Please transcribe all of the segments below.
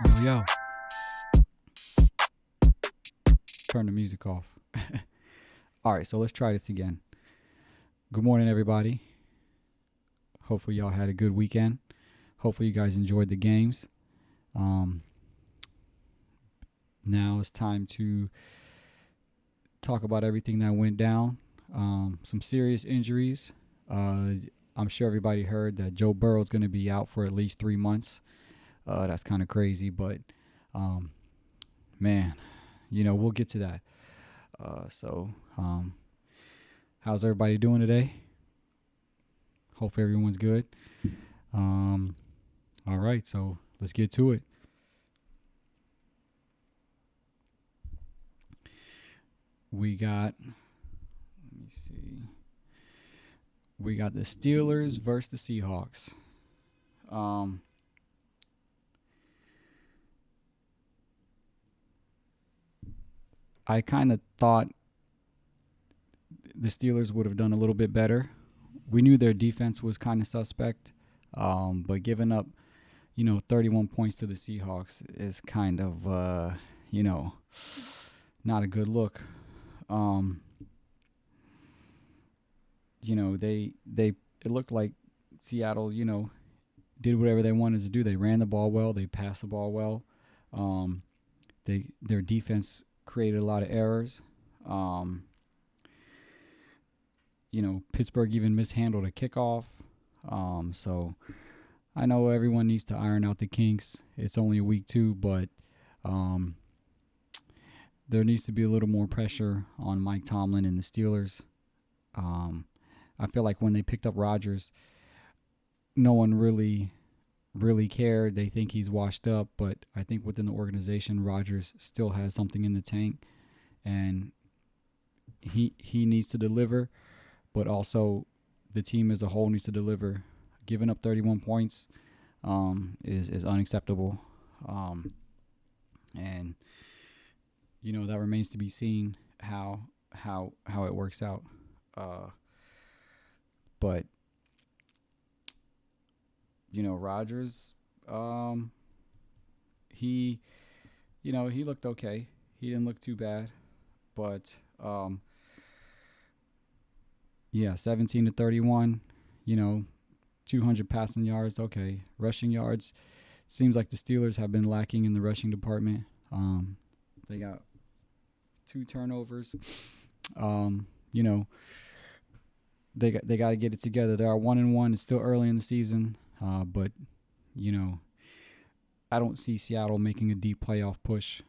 Yo, yo, turn the music off. All right, so let's try this again. Good morning, everybody. Hopefully, y'all had a good weekend. Hopefully, you guys enjoyed the games. Um, Now it's time to talk about everything that went down. Some serious injuries. I'm sure everybody heard that Joe Burrow is going to be out for at least 3 months. That's kind of crazy, but um, man, we'll get to that. So, how's everybody doing today? Hopefully everyone's good. Um, all right, so let's get to it. We got, let me see, we got the Steelers versus the Seahawks. Um, I kind of thought the Steelers would have done a little bit better. We knew their defense was kind of suspect, but giving up, 31 points to the Seahawks is kind of, you know, not a good look. Um, they it looked like Seattle, did whatever they wanted to do. They ran the ball well. They passed the ball well. Um, their defense created a lot of errors. Um, Pittsburgh even mishandled a kickoff. So I know everyone needs to iron out the kinks. It's only week 2, but um, there needs to be a little more pressure on Mike Tomlin and the Steelers. Um, I feel like when they picked up Rodgers, no one really cared. They think he's washed up, but I think within the organization, Rodgers still has something in the tank, and he needs to deliver, but also the team as a whole needs to deliver. Giving up 31 points is unacceptable, and that remains to be seen how it works out. But Rodgers, he he looked okay. He didn't look too bad, but yeah, 17 to 31. You know, 200 passing yards. Okay, rushing yards. Seems like the Steelers have been lacking in the rushing department. They got 2 turnovers. Um, you know, they got to get it together. They are 1-1. It's still early in the season, but you know, I don't see Seattle making a deep playoff push.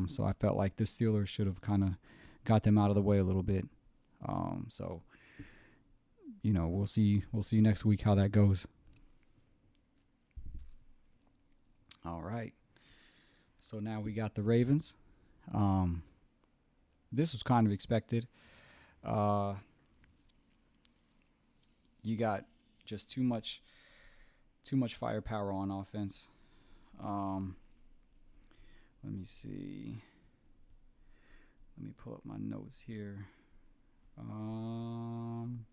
So I felt like the Steelers should have kind of got them out of the way a little bit. So we'll see next week how that goes. All right. So now we got the Ravens. This was kind of expected. Uh, you got just too much firepower on offense. Um, Let me see. Let me pull up my notes here. Um,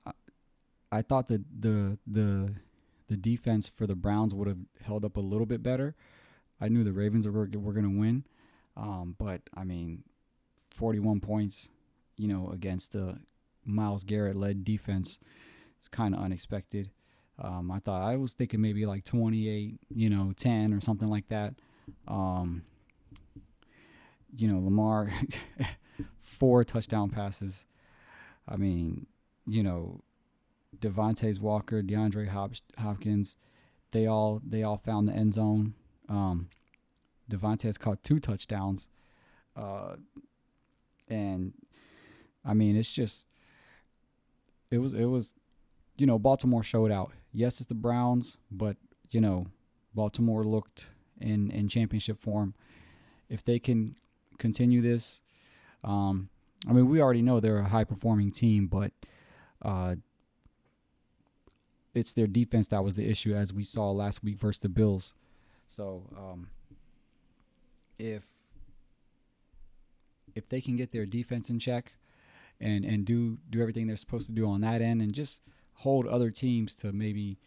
I, I thought that the defense for the Browns would have held up a little bit better. I knew the Ravens were going to win, but I mean, 41 points, against the Myles Garrett led defense, it's kind of unexpected. I was thinking maybe like 28, 10 or something like that. Um, Lamar, 4 touchdown passes. I mean, you know, Devontae Walker, DeAndre Hopkins, they all found the end zone. Um, Devontae has caught 2 touchdowns, uh, and I mean, it was Baltimore showed out. Yes, it's the Browns, but Baltimore looked in championship form. If they can continue this, I mean, we already know they're a high performing team, but uh, it's their defense that was the issue, as we saw last week versus the Bills. So if if they can get their defense in check and do everything they're supposed to do on that end and just hold other teams to maybe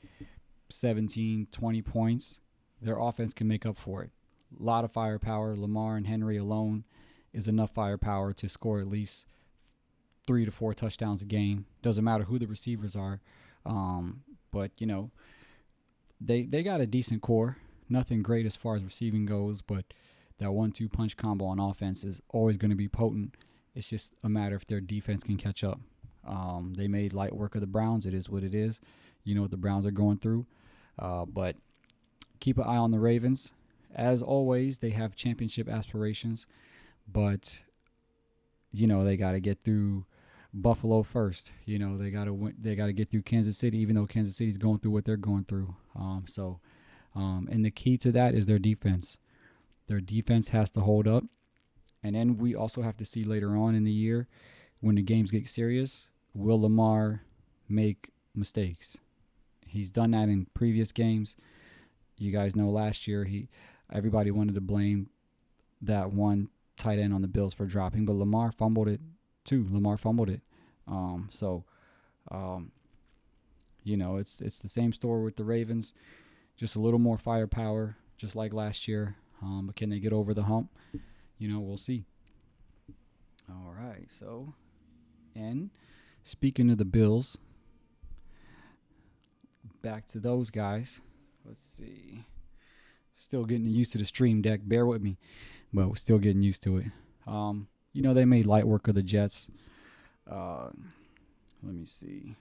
17, 20 points, their offense can make up for it. A lot of firepower. Lamar and Henry alone is enough firepower to score at least 3 to 4 touchdowns a game. Doesn't matter who the receivers are. But, they got a decent core. Nothing great as far as receiving goes, but that 1-2 punch combo on offense is always going to be potent. It's just a matter if their defense can catch up. They made light work of the Browns. It is what it is. You know what the Browns are going through. But keep an eye on the Ravens. As always, they have championship aspirations, but they got to get through Buffalo first. They got to win. They got to get through Kansas City, even though Kansas City's going through what they're going through. And the key to that is their defense. Their defense has to hold up, and then we also have to see later on in the year when the games get serious, will Lamar make mistakes? He's done that in previous games. You guys know last year everybody wanted to blame that one tight end on the Bills for dropping, but Lamar fumbled it too. It's the same story with the Ravens, just a little more firepower, just like last year. But can they get over the hump? We'll see. All right, so, and speaking of the Bills, back to those guys. Let's see. Still getting used to the stream deck. Bear with me, but we're still getting used to it. They made light work of the Jets. Let me see.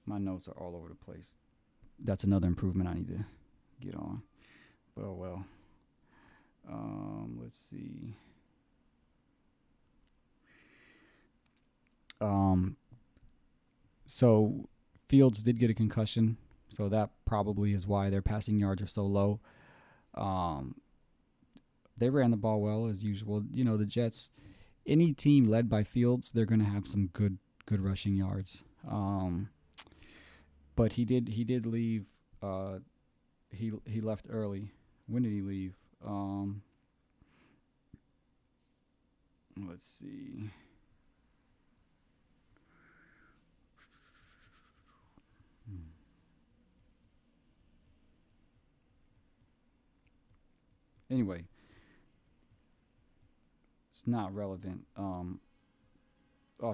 My notes are all over the place. That's another improvement I need to get on. But oh well. Let's see. So Fields did get a concussion, so that probably is why their passing yards are so low. They ran the ball well as usual. The Jets, any team led by Fields, they're going to have some good rushing yards. But he did leave. He left early. When did he leave? Let's see. Anyway, it's not relevant.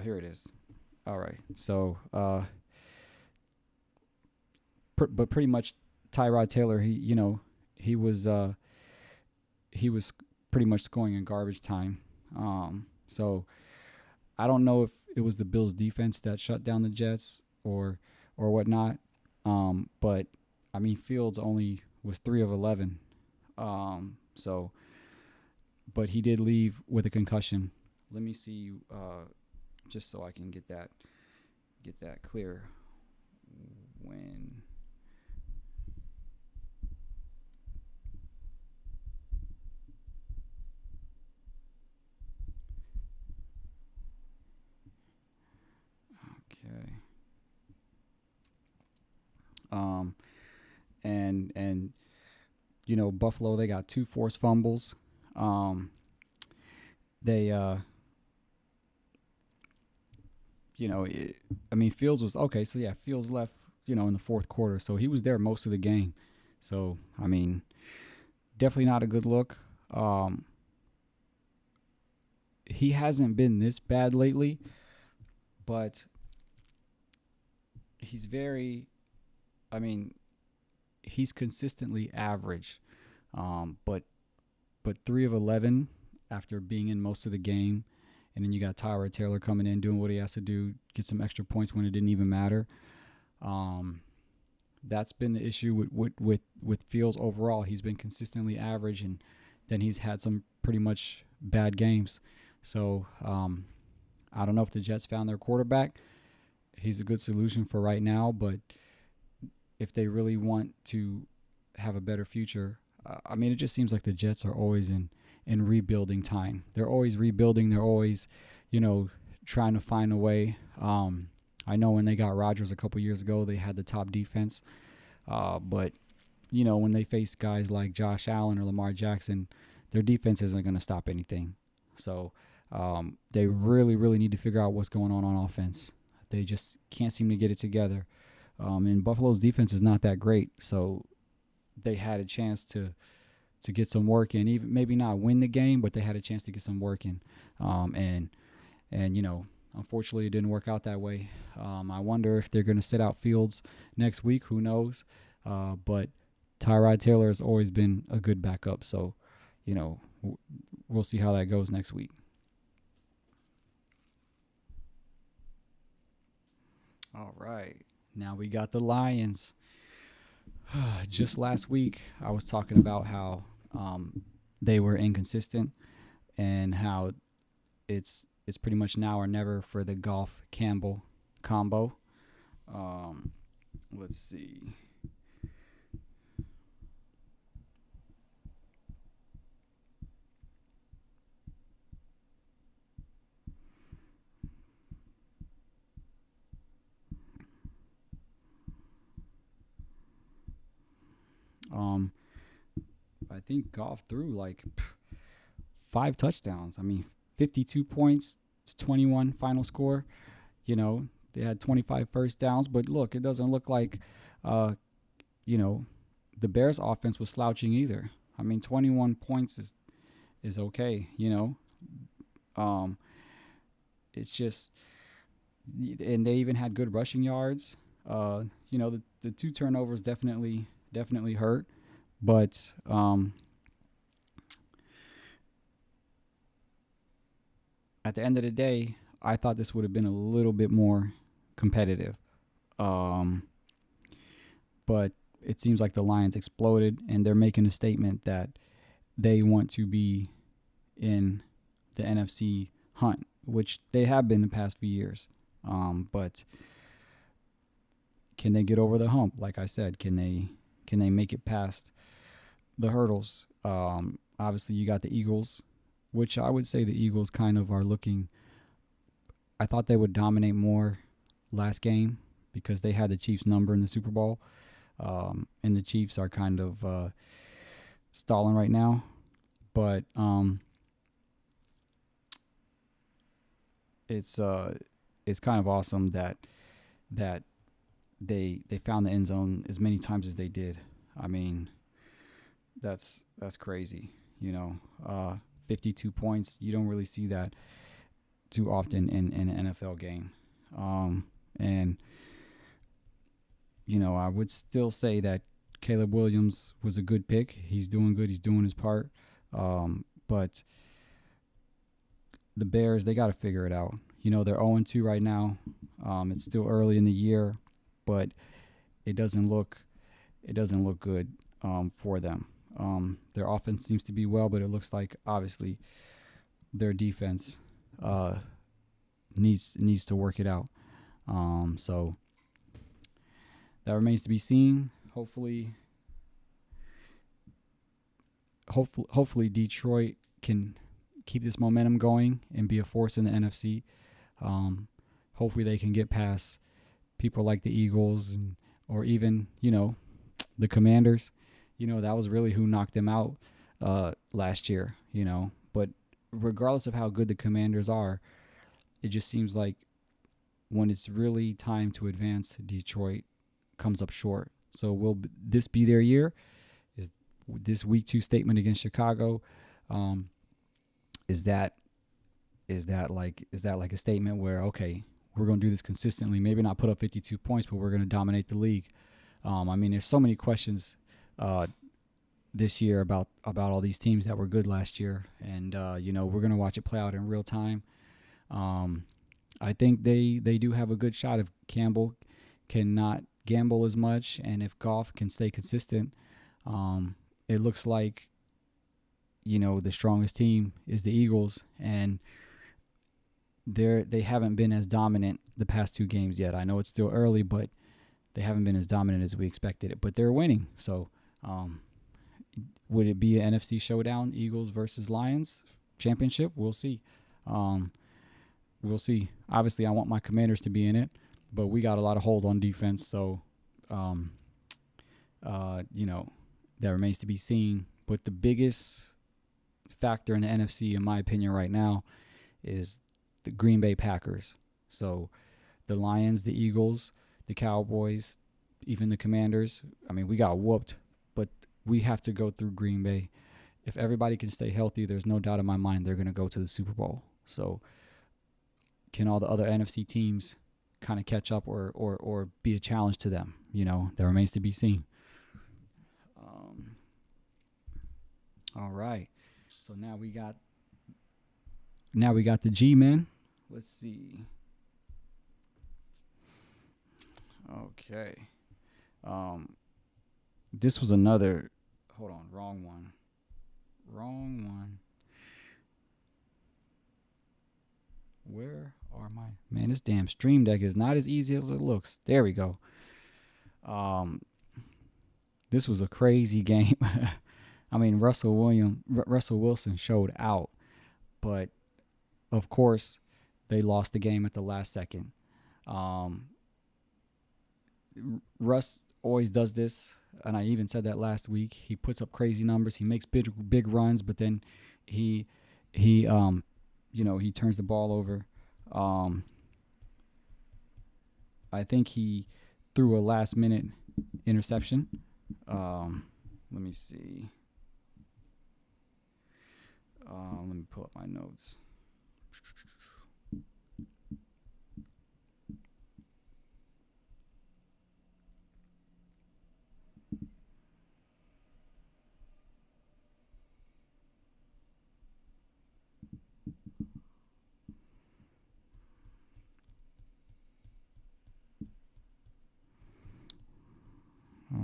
Here it is. All right. So, but pretty much Tyrod Taylor, he was pretty much scoring in garbage time. So I don't know if it was the Bills defense that shut down the Jets or whatnot. But I mean, Fields only was 3 of 11. But he did leave with a concussion. Let me see, just so I can get that clear. When okay, and Buffalo, they got 2 forced fumbles. Fields was okay. So yeah, Fields left, in the fourth quarter. So he was there most of the game. So, definitely not a good look. He hasn't been this bad lately, but he's consistently average. But 3 of 11 after being in most of the game. And then you got Tyrod Taylor coming in, doing what he has to do, get some extra points when it didn't even matter. That's been the issue with Fields overall. He's been consistently average, and then he's had some pretty much bad games. So I don't know if the Jets found their quarterback. He's a good solution for right now, but if they really want to have a better future, it just seems like the Jets are always in rebuilding time. They're always rebuilding. They're always, trying to find a way. I know when they got Rodgers a couple years ago, they had the top defense. But, when they face guys like Josh Allen or Lamar Jackson, their defense isn't going to stop anything. So they really, really need to figure out what's going on offense. They just can't seem to get it together. And Buffalo's defense is not that great, so they had a chance to get some work in. Even maybe not win the game, but they had a chance to get some work in. And unfortunately, it didn't work out that way. I wonder if they're going to sit out Fields next week. Who knows? But Tyrod Taylor has always been a good backup, so we'll see how that goes next week. All right. Now we got the Lions. Just last week, I was talking about how they were inconsistent and how it's pretty much now or never for the Goff Campbell combo. Let's see. I think Goff threw like 5 touchdowns. I mean, 52 points, 21 final score. They had 25 first downs, but look, it doesn't look like, the Bears offense was slouching either. I mean, 21 points is okay, It's just, and they even had good rushing yards. The 2 turnovers definitely hurt, but at the end of the day, I thought this would have been a little bit more competitive. But it seems like the Lions exploded, and they're making a statement that they want to be in the NFC hunt, which they have been the past few years. But can they get over the hump? Like I said, can they make it past the hurdles? Obviously, you got the Eagles, which I would say the Eagles kind of are looking. I thought they would dominate more last game because they had the Chiefs number in the Super Bowl. And the Chiefs are kind of stalling right now. But it's kind of awesome that they found the end zone as many times as they did. I mean, that's crazy. 52 points. You don't really see that too often in an NFL game. And I would still say that Caleb Williams was a good pick. He's doing good. He's doing his part. But the Bears, they got to figure it out. They're 0-2 right now. It's still early in the year, but it doesn't look good for them. Their offense seems to be well, but it looks like obviously their defense needs to work it out. So that remains to be seen. Hopefully Detroit can keep this momentum going and be a force in the NFC. Hopefully they can get past people like the Eagles or even, the Commanders. That was really who knocked them out last year, But regardless of how good the Commanders are, it just seems like when it's really time to advance, Detroit comes up short. So will this be their year? Is this week 2 statement against Chicago? Is that like a statement where, okay, we're going to do this consistently, maybe not put up 52 points, but we're going to dominate the league? There's so many questions this year about all these teams that were good last year, and we're going to watch it play out in real time. I think they do have a good shot if Campbell cannot gamble as much, and if Goff can stay consistent. It looks like the strongest team is the Eagles, and they haven't been as dominant the past 2 games yet. I know it's still early, but they haven't been as dominant as we expected it. But they're winning, so would it be an NFC showdown, Eagles versus Lions championship? We'll see. We'll see. Obviously, I want my Commanders to be in it, but we got a lot of holes on defense, so that remains to be seen. But the biggest factor in the NFC, in my opinion, right now is the Green Bay Packers. So the Lions, the Eagles, the Cowboys, even the Commanders. I mean, we got whooped, but we have to go through Green Bay. If everybody can stay healthy, there's no doubt in my mind they're going to go to the Super Bowl. So can all the other NFC teams kind of catch up or be a challenge to them? That remains to be seen. All right. So now we got the G-men. Let's see. Okay. This was another. Hold on, wrong one. Where are my man? This damn Stream Deck is not as easy as it looks. There we go. This was a crazy game. I mean, Russell Wilson showed out, but of course, they lost the game at the last second. Russ always does this, and I even said that last week. He puts up crazy numbers. He makes big runs, but then he turns the ball over. I think he threw a last-minute interception. Let me see. Let me pull up my notes.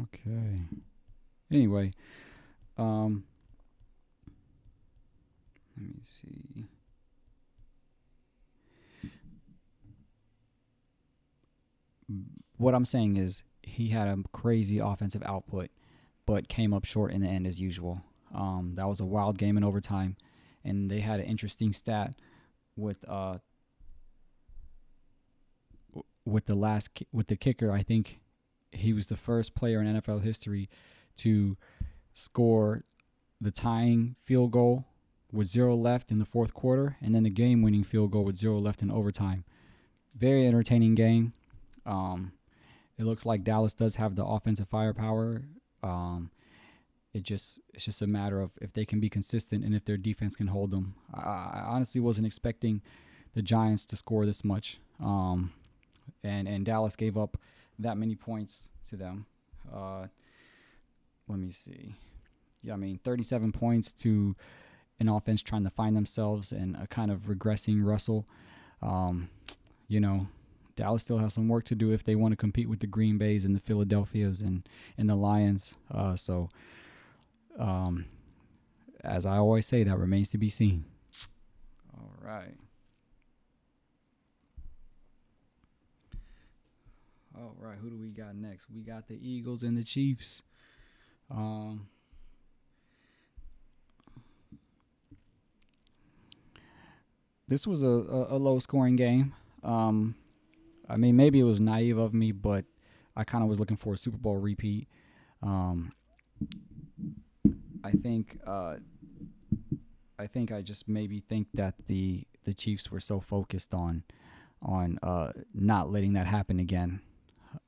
Okay. Anyway, let me see. What I'm saying is he had a crazy offensive output, but came up short in the end as usual. That was a wild game in overtime, and they had an interesting stat with the kicker. I think he was the first player in NFL history to score the tying field goal with 0 left in the fourth quarter, and then the game-winning field goal with 0 left in overtime. Very entertaining game. It looks like Dallas does have the offensive firepower. It's just a matter of if they can be consistent and if their defense can hold them. I honestly wasn't expecting the Giants to score this much, and Dallas gave up that many points to them. Let me see. Yeah, I mean, 37 points to an offense trying to find themselves and a kind of regressing Russell. Dallas still has some work to do if they want to compete with the Green Bays and the Philadelphias and the Lions. As I always say, that remains to be seen. All right. All right, who do we got next? We got the Eagles and the Chiefs. This was a low-scoring game. I mean, maybe it was naive of me, but I kind of was looking for a Super Bowl repeat. I think I just maybe think that the Chiefs were so focused on not letting that happen again,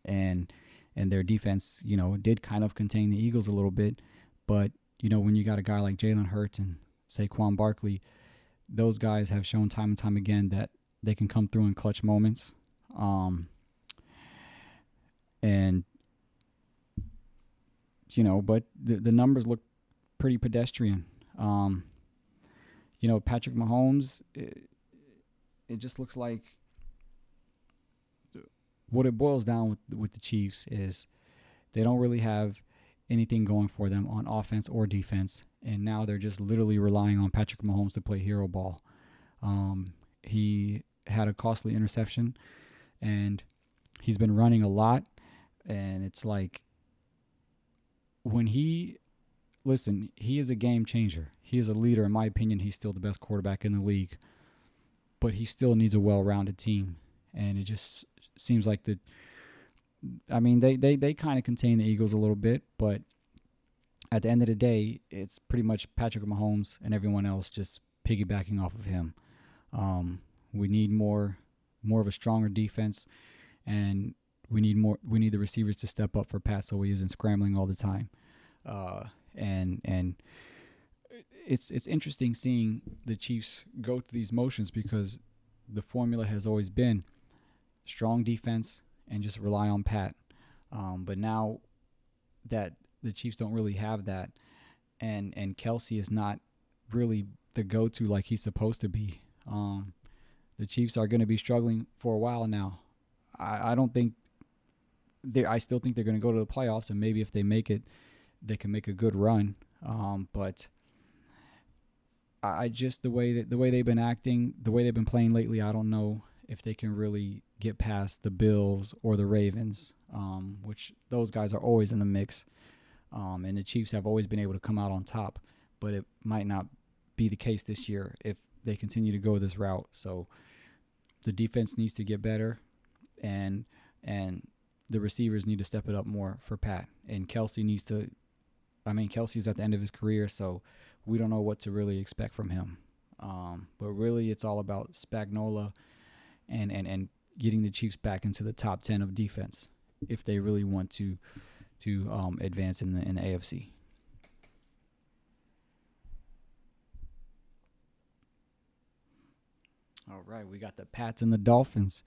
and their defense, did kind of contain the Eagles a little bit, but when you got a guy like Jalen Hurts and Saquon Barkley, those guys have shown time and time again that they can come through in clutch moments. But the numbers look pretty pedestrian. Patrick Mahomes, it just looks like what it boils down with the Chiefs is they don't really have anything going for them on offense or defense, and now they're just literally relying on Patrick Mahomes to play hero ball. He had a costly interception, and he's been running a lot, and it's like he is a game changer. He is a leader. In my opinion, he's still the best quarterback in the league, but he still needs a well-rounded team, and it just seems like they kind of contain the Eagles a little bit, but at the end of the day, it's pretty much Patrick Mahomes and everyone else just piggybacking off of him. We need more of a stronger defense, and we need more. We need the receivers to step up for Pat so he isn't scrambling all the time. And it's interesting seeing the Chiefs go through these motions because the formula has always been strong defense and just rely on Pat. But now that the Chiefs don't really have that, and Kelsey is not really the go-to like he's supposed to be. The Chiefs are going to be struggling for a while now. I don't think I still think they're going to go to the playoffs, and maybe if they make it, they can make a good run. But I just the way they've been acting, the way they've been playing lately, I don't know if they can really get past the Bills or the Ravens, which those guys are always in the mix. And the Chiefs have always been able to come out on top, but it might not be the case this year if they continue to go this route. So the defense needs to get better, and the receivers need to step it up more for Pat. And Kelsey needs to. I mean, Kelsey's at the end of his career, so we don't know what to really expect from him. But really, it's all about Spagnuolo and getting the Chiefs back into the top 10 of defense if they really want to advance in the AFC. All right, we got the Pats and the Dolphins.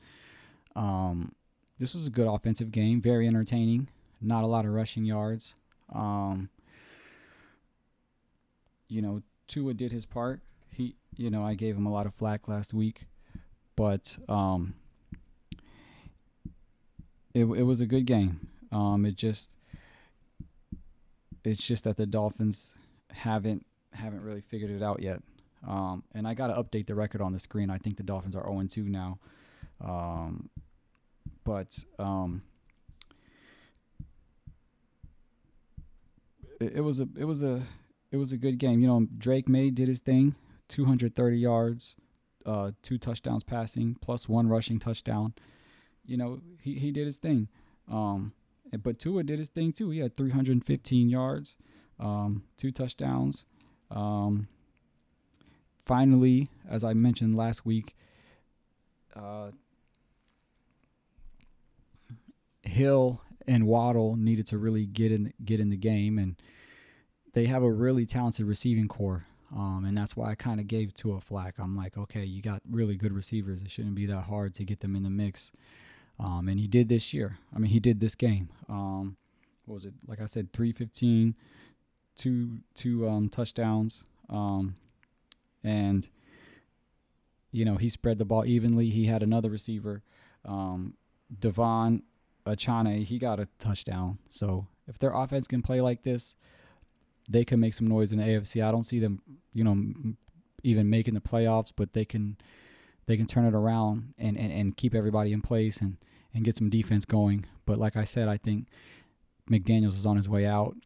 This was a good offensive game, very entertaining. Not a lot of rushing yards. Tua did his part. I gave him a lot of flack last week, but it was a good game. It's just that the Dolphins haven't really figured it out yet. And I got to update the record on the screen. I think the Dolphins are 0-2 now. But it was a good game. Drake May did his thing, 230 yards, 2 touchdowns passing, plus 1 rushing touchdown. He did his thing. But Tua did his thing too. He had 315 yards, 2 touchdowns. Finally, as I mentioned last week, Hill and Waddle needed to really get in the game, and they have a really talented receiving core, and that's why I kind of gave Tua flack. I'm like, okay, you got really good receivers. It shouldn't be that hard to get them in the mix, and he did this year. I mean, he did this game. What was it? Like I said, 315, two touchdowns, and he spread the ball evenly. He had another receiver, Devon Achane. He got a touchdown. So if their offense can play like this, they can make some noise in the AFC. I don't see them, even making the playoffs, but they can turn it around and keep everybody in place and get some defense going. But like I said, I think McDaniels is on his way out.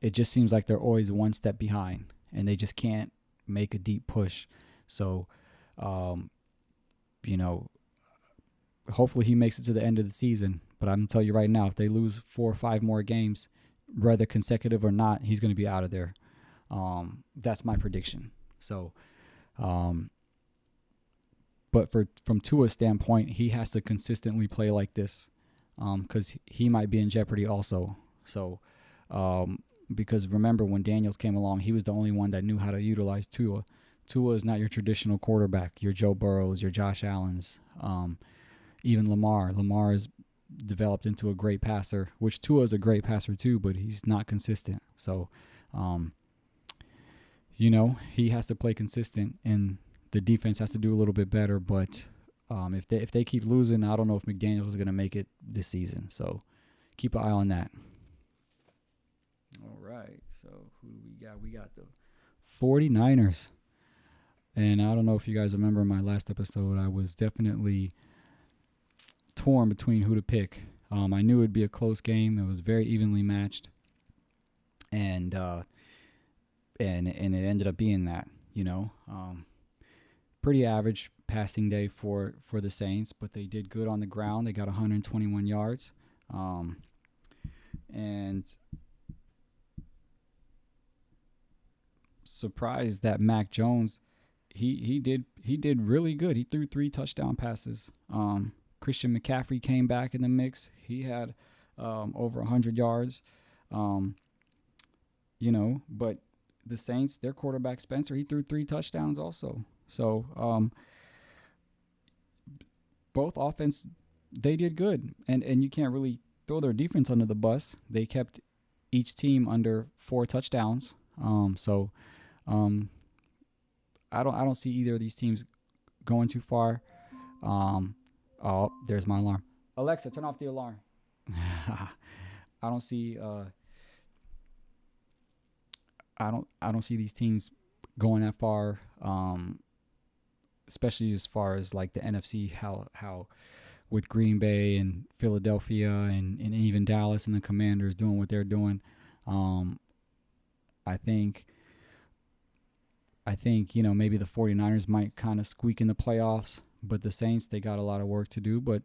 It just seems like they're always one step behind, and they just can't make a deep push. So, hopefully he makes it to the end of the season. But I'm going to tell you right now, if they lose 4 or 5 more games, whether consecutive or not, he's going to be out of there. That's my prediction. So, but from Tua's standpoint, he has to consistently play like this because he might be in jeopardy also. So, because remember when Daniels came along, he was the only one that knew how to utilize Tua. Tua is not your traditional quarterback, your Joe Burrows, your Josh Allens, even Lamar. Lamar is developed into a great passer, which Tua is a great passer too, but he's not consistent. So, he has to play consistent, and the defense has to do a little bit better. But if they keep losing, I don't know if McDaniels is going to make it this season. So keep an eye on that. All right, so who do we got? We got the 49ers. And I don't know if you guys remember my last episode, I was definitely torn between who to pick. I knew it would be a close game. It was very evenly matched. And it ended up being that, pretty average passing day for the Saints, but they did good on the ground. They got 121 yards. And surprised that Mac Jones he did really good. He threw 3 touchdown passes. Christian McCaffrey came back in the mix. He had over 100 yards. Um, but the Saints, their quarterback Spencer, he threw 3 touchdowns also. So both offense they did good, and you can't really throw their defense under the bus. They kept each team under 4 touchdowns. So um, I don't see either of these teams going too far. Oh, there's my alarm. Alexa, turn off the alarm. I don't see I don't see these teams going that far. Especially as far as like the NFC, how with Green Bay and Philadelphia and even Dallas and the Commanders doing what they're doing. Um, I think maybe the 49ers might kind of squeak in the playoffs, but the Saints, they got a lot of work to do. But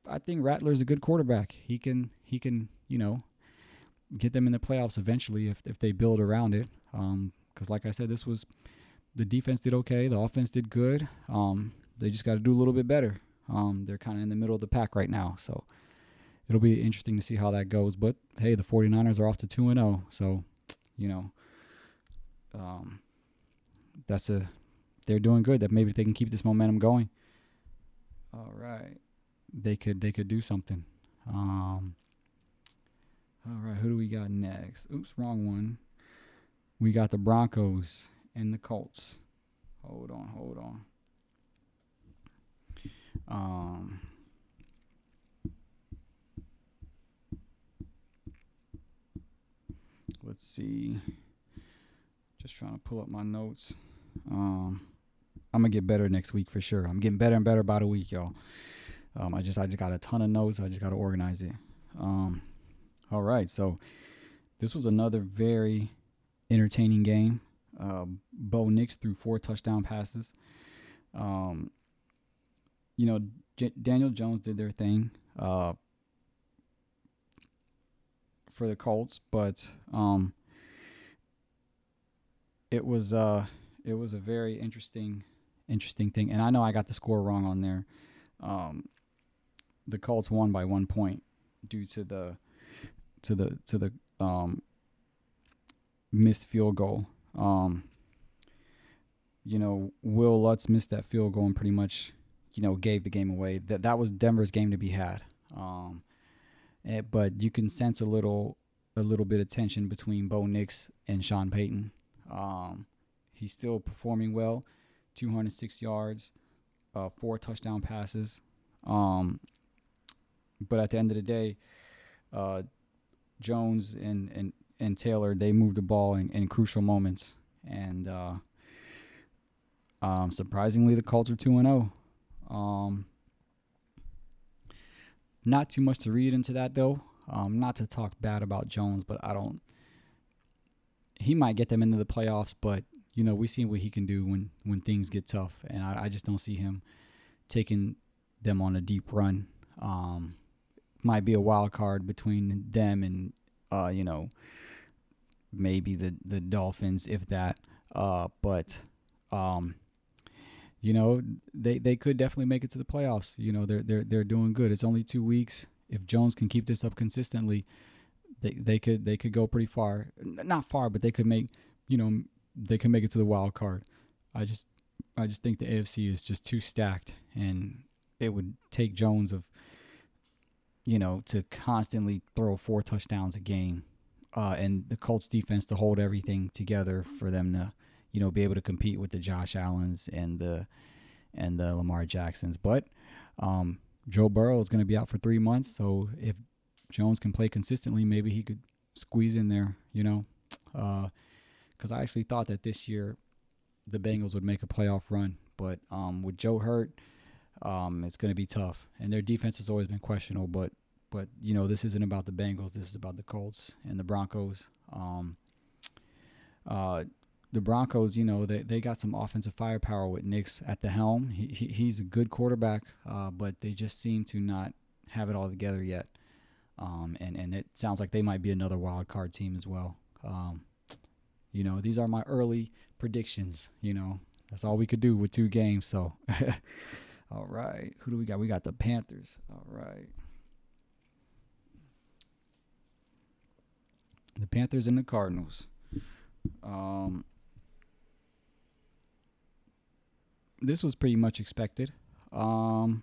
I think Rattler's a good quarterback. He can get them in the playoffs eventually if they build around it. Because like I said, the defense did okay, the offense did good. They just got to do a little bit better. They're kind of in the middle of the pack right now, so it'll be interesting to see how that goes. But hey, the 49ers are off to 2-0, so um, they're doing good. That maybe if they can keep this momentum going, all right, they could do something. All right, who do we got next? Oops, wrong one. We got the Broncos and the Colts. Hold on. Let's see. Just trying to pull up my notes. I'm gonna get better next week for sure. I'm getting better and better by the week, y'all. I just got a ton of notes. I just got to organize it. All right, so this was another very entertaining game. Bo Nix threw 4 touchdown passes. Daniel Jones did their thing for the Colts, but it was a very interesting thing. And I know I got the score wrong on there. The Colts won by 1 point due to the missed field goal. Will Lutz missed that field goal and pretty much, gave the game away. That was Denver's game to be had. But you can sense a little bit of tension between Bo Nix and Sean Payton. He's still performing well, 206 yards, 4 touchdown passes. But at the end of the day, Jones and Taylor, they moved the ball in crucial moments. And surprisingly, the Colts are 2-0. Not too much to read into that, though. Not to talk bad about Jones, but he might get them into the playoffs, but, we see what he can do when things get tough. And I just don't see him taking them on a deep run. Might be a wild card between them and, maybe the Dolphins, if that. But they could definitely make it to the playoffs. They're doing good. It's only 2 weeks. If Jones can keep this up consistently, they could go pretty far. Not far, but they could make it to the wild card. I just think the AFC is just too stacked, and it would take Jones to constantly throw 4 touchdowns a game, and the Colts defense to hold everything together for them to, be able to compete with the Josh Allens and the Lamar Jacksons. But Joe Burrow is going to be out for 3 months, so if Jones can play consistently, maybe he could squeeze in there, because I actually thought that this year the Bengals would make a playoff run, but with Joe hurt, it's going to be tough. And their defense has always been questionable, but this isn't about the Bengals. This is about the Colts and the Broncos. The Broncos, they got some offensive firepower with Nix at the helm. He's a good quarterback, but they just seem to not have it all together yet. And it sounds like they might be another wild card team as well. These are my early predictions. That's all we could do with 2 games. So, all right. Who do we got? We got the Panthers. All right. The Panthers and the Cardinals. This was pretty much expected. Kyler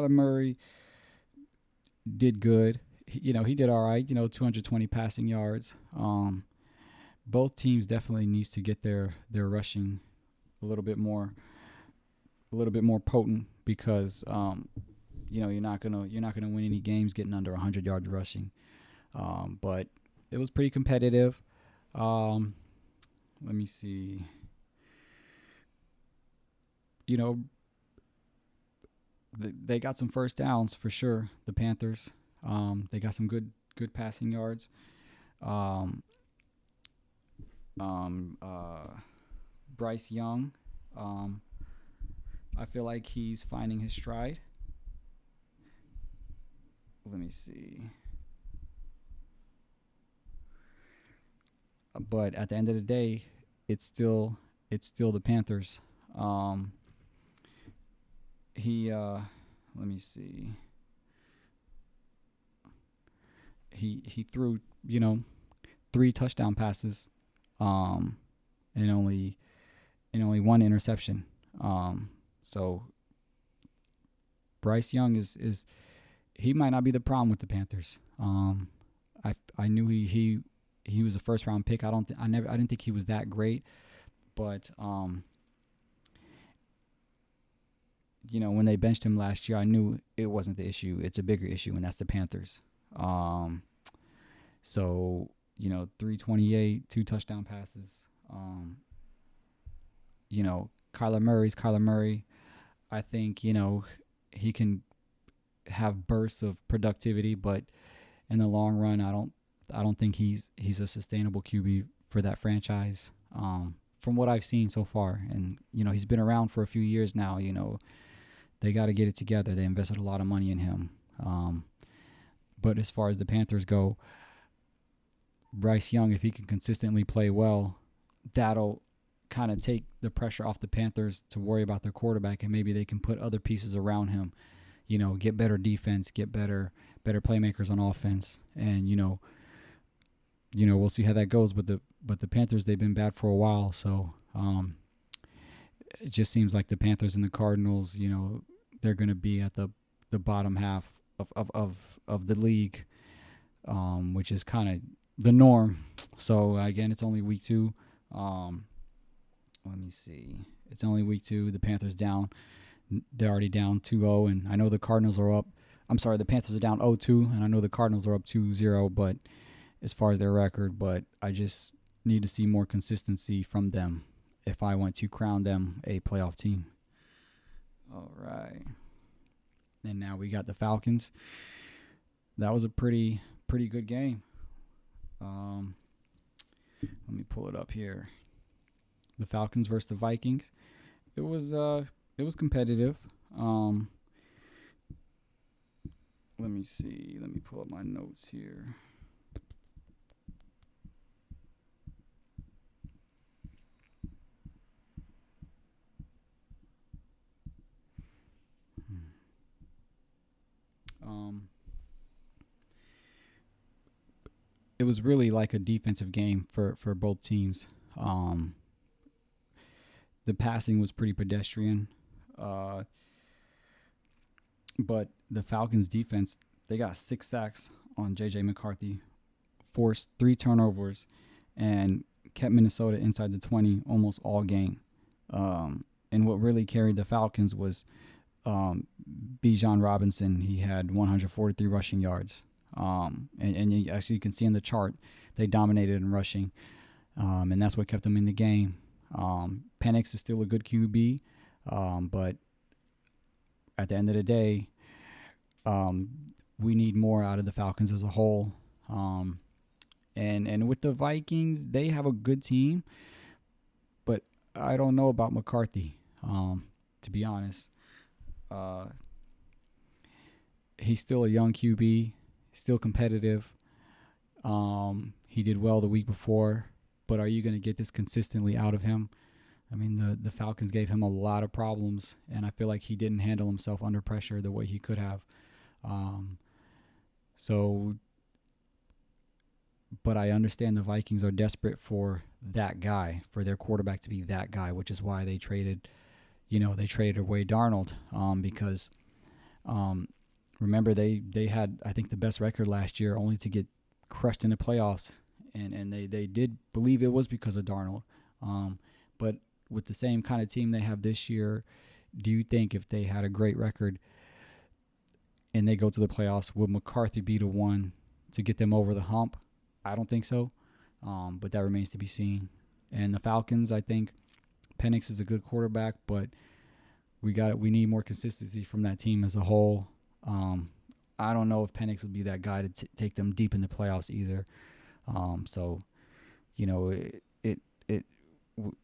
Murray did good. He did all right. 220 passing yards. Both teams definitely needs to get their rushing a little bit more potent because you're not gonna win any games getting under 100 yards rushing. But it was pretty competitive. Let me see. They got some first downs for sure. The Panthers. They got some good passing yards. Bryce Young. I feel like he's finding his stride. Let me see. But at the end of the day, it's still the Panthers. Let me see. He threw 3 touchdown passes, and only 1 interception. So Bryce Young is he might not be the problem with the Panthers. I knew he was a first round pick. I didn't think he was that great, but when they benched him last year, I knew it wasn't the issue. It's a bigger issue, and that's the Panthers. So 328, 2 touchdown passes. Kyler Murray's Kyler Murray. I think he can have bursts of productivity, but in the long run, I don't think he's a sustainable QB for that franchise. From what I've seen so far, and he's been around for a few years now. They got to get it together. They invested a lot of money in him. But as far as the Panthers go, Bryce Young, if he can consistently play well, that'll kind of take the pressure off the Panthers to worry about their quarterback, and maybe they can put other pieces around him. Get better defense, get better playmakers on offense, and we'll see how that goes. But the Panthers, they've been bad for a while, so it just seems like the Panthers and the Cardinals, they're going to be at the bottom half of the league, which is kind of the norm. So again, it's only week 2. Let me see. It's only week 2. The Panthers down. They're already down 2-0, and I know the Cardinals are up. I'm sorry, the Panthers are down 0-2, and I know the Cardinals are up 2-0, but as far as their record, but I just need to see more consistency from them if I want to crown them a playoff team. All right. And now we got the Falcons. That was a pretty good game. Let me pull it up here. The Falcons versus the Vikings. It was competitive. Let me see. Let me pull up my notes here. It was really like a defensive game for both teams. The passing was pretty pedestrian. But the Falcons defense, they got 6 sacks on J.J. McCarthy, forced 3 turnovers, and kept Minnesota inside the 20 almost all game. And what really carried the Falcons was Bijan Robinson. He had 143 rushing yards. And you actually can see in the chart, they dominated in rushing. And that's what kept them in the game. Penix is still a good QB, but at the end of the day, we need more out of the Falcons as a whole. And with the Vikings, they have a good team, but I don't know about McCarthy, to be honest. He's still a young QB, still competitive. He did well the week before, but are you going to get this consistently out of him? I mean, the Falcons gave him a lot of problems, and I feel like he didn't handle himself under pressure the way he could have. Um, so, but I understand the Vikings are desperate for that guy, for their quarterback to be that guy, which is why they traded, they traded away Darnold, because remember they had, I think, the best record last year, only to get crushed in the playoffs, and they did believe it was because of Darnold. But with the same kind of team they have this year, do you think if they had a great record and they go to the playoffs, would McCarthy be the one to get them over the hump? I don't think so, but that remains to be seen. And the Falcons, I think Penix is a good quarterback, but we need more consistency from that team as a whole. I don't know if Penix will be that guy to take them deep in the playoffs either. So,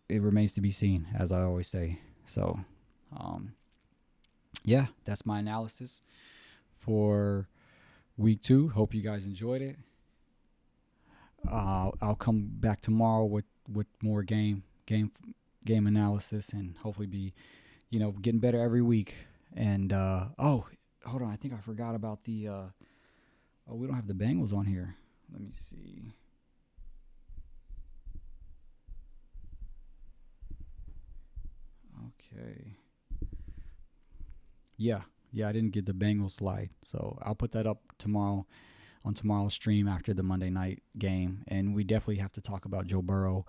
it remains to be seen, as I always say. So, yeah, that's my analysis for week 2. Hope you guys enjoyed it. I'll come back tomorrow with more game analysis, and hopefully be, getting better every week. And hold on, I think I forgot about the. We don't have the Bengals on here. Let me see. Okay. Yeah, I didn't get the Bengals slide, so I'll put that up tomorrow on tomorrow's stream after the Monday night game. And we definitely have to talk about Joe Burrow.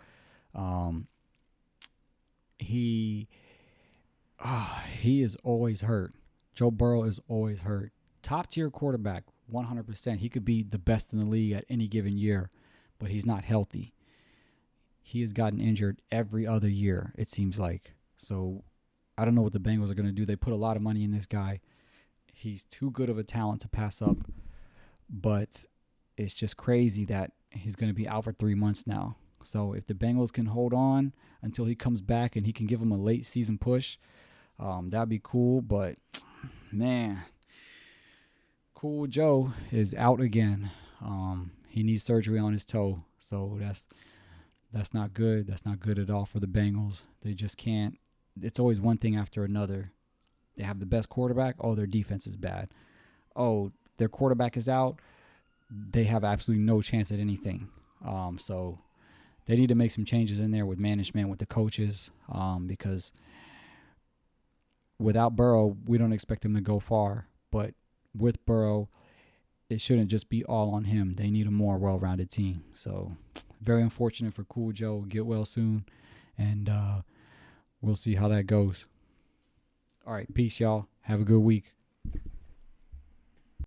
He is always hurt. Joe Burrow is always hurt. Top tier quarterback, 100%. He could be the best in the league at any given year, but he's not healthy. He has gotten injured every other year, it seems like. So I don't know what the Bengals are going to do. They put a lot of money in this guy. He's too good of a talent to pass up, but it's just crazy that he's going to be out for 3 months now. So if the Bengals can hold on until he comes back and he can give them a late season push, that'd be cool. But, man, Cool Joe is out again. He needs surgery on his toe, so that's not good. That's not good at all for the Bengals. They just can't. It's always one thing after another. They have the best quarterback. Oh, their defense is bad. Oh, their quarterback is out. They have absolutely no chance at anything. So they need to make some changes in there with management, with the coaches, because without Burrow, we don't expect him to go far. But with Burrow, it shouldn't just be all on him. They need a more well-rounded team. So very unfortunate for Cool Joe. Get well soon, and we'll see how that goes. All right, peace, y'all. Have a good week.